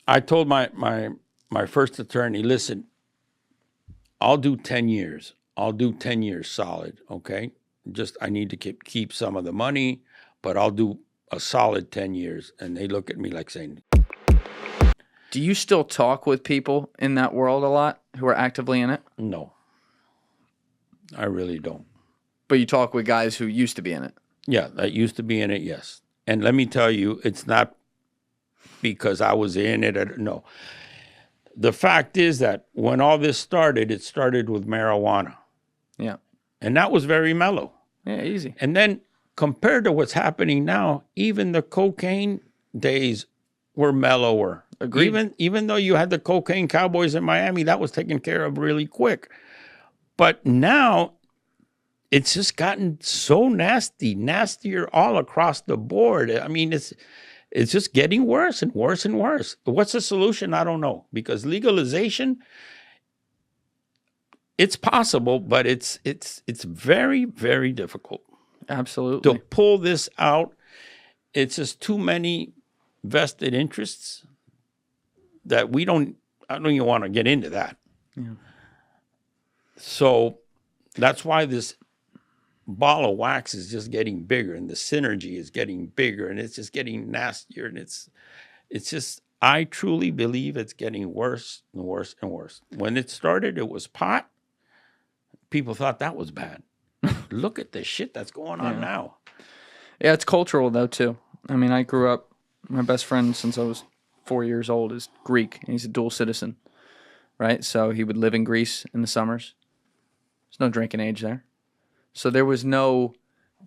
I told my first attorney, listen, I'll do 10 years. I'll do 10 years solid, okay? Just I need to keep some of the money, but I'll do a solid 10 years. And they look at me like saying, Do you still talk with people in that world a lot who are actively in it? no, I really don't. But you talk with guys who used to be in it. Yeah, that used to be in it, yes. And let me tell you, it's not because I was in it. No. The fact is that when all this started, it started with marijuana. Yeah. And that was very mellow. Yeah, easy. And then compared to what's happening now, even the cocaine days were mellower. Agreed. Even though you had the cocaine cowboys in Miami, that was taken care of really quick. But now it's just gotten so nasty, nastier all across the board. I mean, it's just getting worse and worse and worse. What's the solution? I don't know. Because legalization, it's possible, but it's very, very difficult. Absolutely. To pull this out. It's just too many vested interests that I don't even want to get into that. Yeah. So that's why this ball of wax is just getting bigger, and the synergy is getting bigger, and it's just getting nastier, and it's just, I truly believe it's getting worse and worse and worse. When it started, it was pot. People thought that was bad. Look at the shit that's going on now. Yeah, it's cultural though too. I mean, I grew up. My best friend since I was 4 years old is Greek, and he's a dual citizen, right? So he would live in Greece in the summers. There's no drinking age there. So there was no,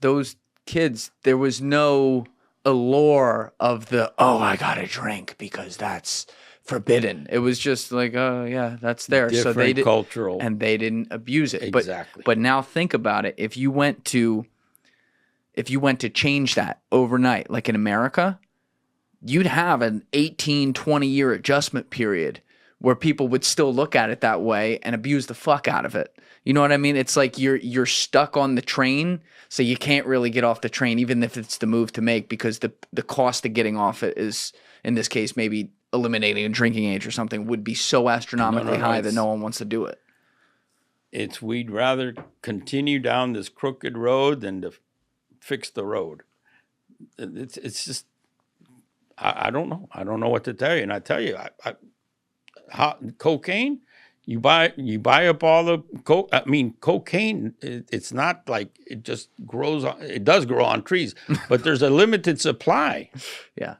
those kids, there was no allure of the, oh, I got to drink because that's forbidden. It was just like, oh, yeah, that's there. Different so they did, cultural. and they didn't abuse it. Exactly. But now think about it. If you went to change that overnight, like in America, you'd have an 18, 20-year adjustment period where people would still look at it that way and abuse the fuck out of it. You know what I mean? It's like you're stuck on the train, so you can't really get off the train, even if it's the move to make, because the cost of getting off it is, in this case, maybe eliminating a drinking age or something, would be so astronomically high that no one wants to do it. We'd rather continue down this crooked road than to fix the road. It's just, I don't know. I don't know what to tell you. And I tell you, cocaine, you buy up all the cocaine. It's not like it just grows on. It does grow on trees, but there's a limited supply. Yeah.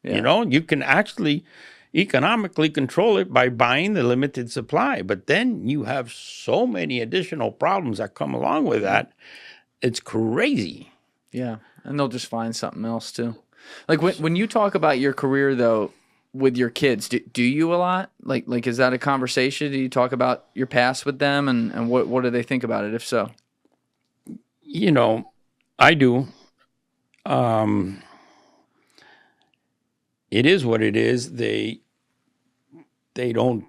You know, you can actually economically control it by buying the limited supply. But then you have so many additional problems that come along with that. It's crazy. Yeah, and they'll just find something else too. Like when you talk about your career though, with your kids, do you a lot? Like is that a conversation? Do you talk about your past with them, and what do they think about it, if so? You know, I do. It is what it is. They don't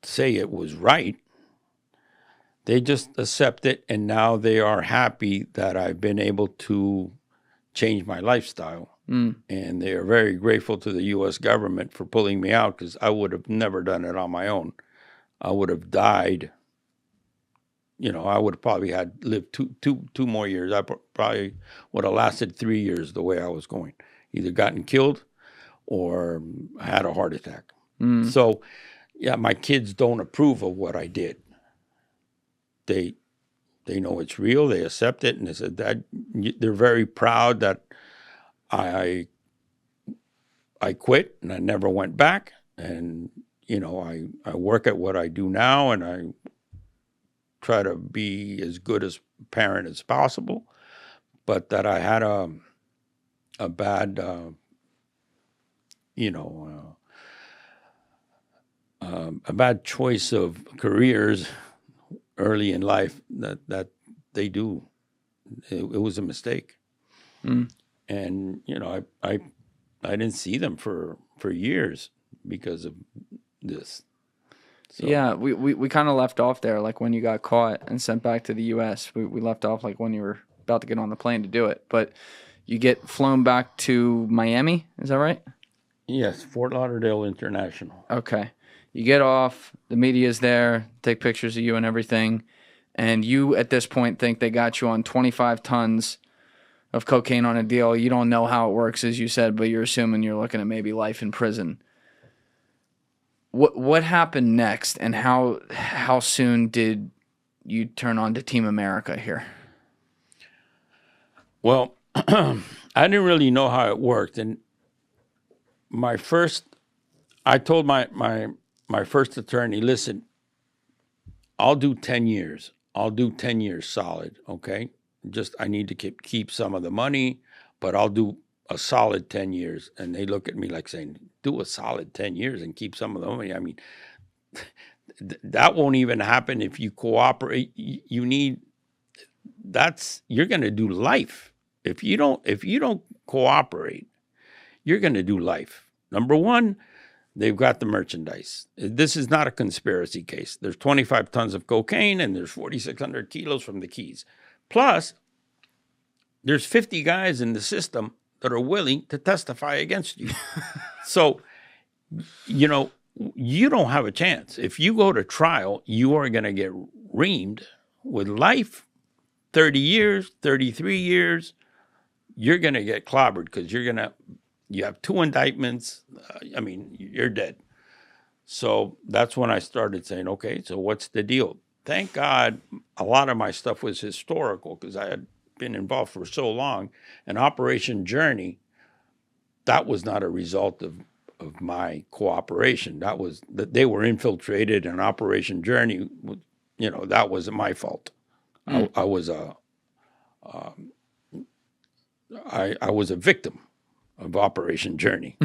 say it was right. They just accept it, and now they are happy that I've been able to change my lifestyle. And they are very grateful to the U.S. government for pulling me out, because I would have never done it on my own. I would have died. You know, I would have probably lived two more years. I probably would have lasted 3 years the way I was going. Either gotten killed or had a heart attack. So, yeah, my kids don't approve of what I did. They know it's real. They accept it, and they said that they're very proud that I quit and I never went back. And you know, I work at what I do now, and I try to be as good as parent as possible. But that I had a bad, a bad choice of careers early in life. That they do. It was a mistake. And you know, I didn't see them for years because of this. So. Yeah, we kind of left off there, like when you got caught and sent back to the U.S. We left off like when you were about to get on the plane to do it. But you get flown back to Miami, is that right? Yes, Fort Lauderdale International. Okay. You get off, the media's there, take pictures of you and everything, and you at this point think they got you on 25 tons of cocaine on a deal. You don't know how it works, as you said, but you're assuming you're looking at maybe life in prison. What happened next, and how soon did you turn on to Team America here? Well, I didn't really know how it worked, and I told my first attorney, listen, I'll do 10 years. I'll do 10 years solid, okay? Just I need to keep some of the money, but I'll do a solid 10 years. And they look at me like saying, do a solid 10 years and keep some of the money. I mean, that won't even happen if you cooperate. You're going to do life. If you don't cooperate, you're going to do life. Number one, they've got the merchandise. This is not a conspiracy case. There's 25 tons of cocaine and there's 4,600 kilos from the Keys. Plus, there's 50 guys in the system that are willing to testify against you. So, you don't have a chance. If you go to trial, you are going to get reamed with life, 30 years, 33 years. You're going to get clobbered because you have 2 indictments. You're dead. So that's when I started saying, okay, so what's the deal? Thank God a lot of my stuff was historical because I had been involved for so long. And Operation Journey, that was not a result of my cooperation. That was that they were infiltrated, and Operation Journey, that wasn't my fault. I was a victim of Operation Journey.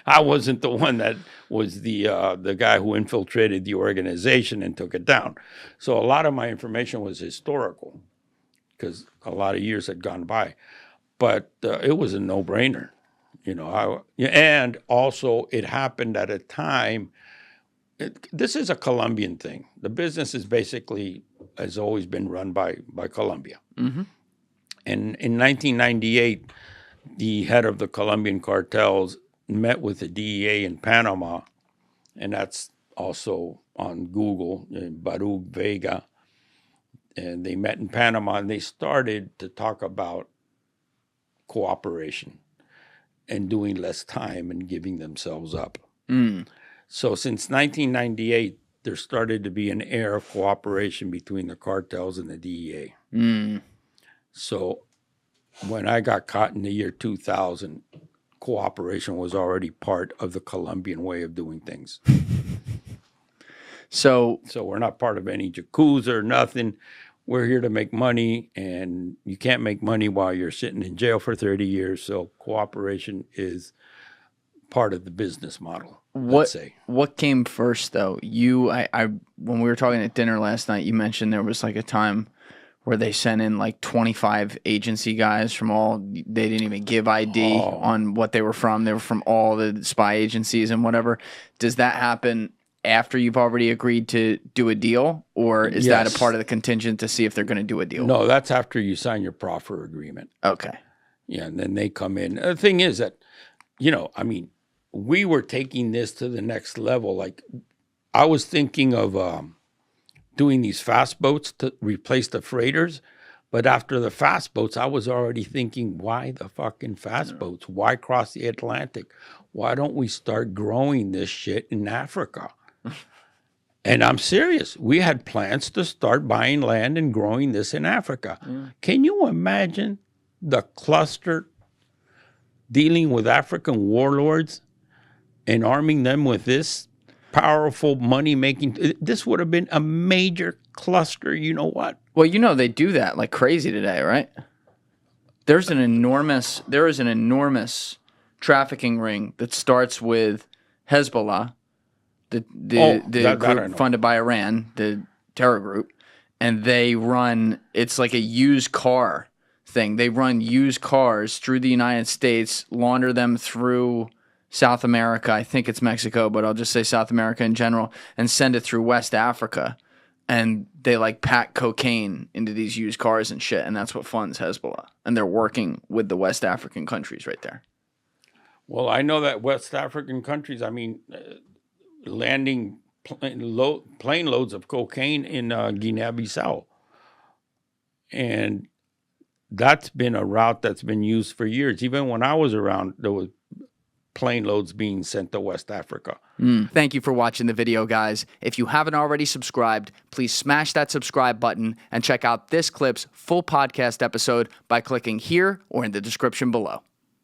I wasn't the one that was the guy who infiltrated the organization and took it down. So a lot of my information was historical because a lot of years had gone by. But it was a no-brainer, and also it happened at a time. This is a Colombian thing. The business is basically has always been run by Colombia. Mm-hmm. And in 1998, the head of the Colombian cartels met with the DEA in Panama, and that's also on Google, Baruch Vega. And they met in Panama, and they started to talk about cooperation and doing less time and giving themselves up. So since 1998, there started to be an air of cooperation between the cartels and the DEA. So when I got caught in the year 2000, cooperation was already part of the Colombian way of doing things. So we're not part of any yakuza or nothing. We're here to make money, and you can't make money while you're sitting in jail for 30 years. So cooperation is part of the business model. Let's say. What came first, though? When we were talking at dinner last night, you mentioned there was like a time where they sent in like 25 agency guys they didn't even give ID on what they were from. They were from all the spy agencies and whatever. Does that happen after you've already agreed to do a deal, or is that a part of the contingent to see if they're going to do a deal? No, that's after you sign your proffer agreement. Okay. Yeah, and then they come in. The thing is that, we were taking this to the next level. Like, I was thinking of doing these fast boats to replace the freighters. But after the fast boats, I was already thinking, why the fucking fast boats? Why cross the Atlantic? Why don't we start growing this shit in Africa? And I'm serious. We had plans to start buying land and growing this in Africa. Can you imagine the cluster dealing with African warlords and arming them with this powerful money-making? This would have been a major cluster. You know what? Well, they do that like crazy today, right? There is an enormous trafficking ring that starts with Hezbollah, the group funded by Iran, the terror group, and they run. It's like a used car thing. They run used cars through the United States, launder them through South America. I think it's Mexico, but I'll just say South America in general, and send it through West Africa. And they like pack cocaine into these used cars and shit, and that's what funds Hezbollah. And they're working with the West African countries right there. Well, I know that West African countries, I mean, landing plane loads of cocaine in Guinea-Bissau. And that's been a route that's been used for years. Even when I was around, there was plane loads being sent to West Africa. Thank you for watching the video, guys. If you haven't already subscribed, please smash that subscribe button and check out this clip's full podcast episode by clicking here or in the description below.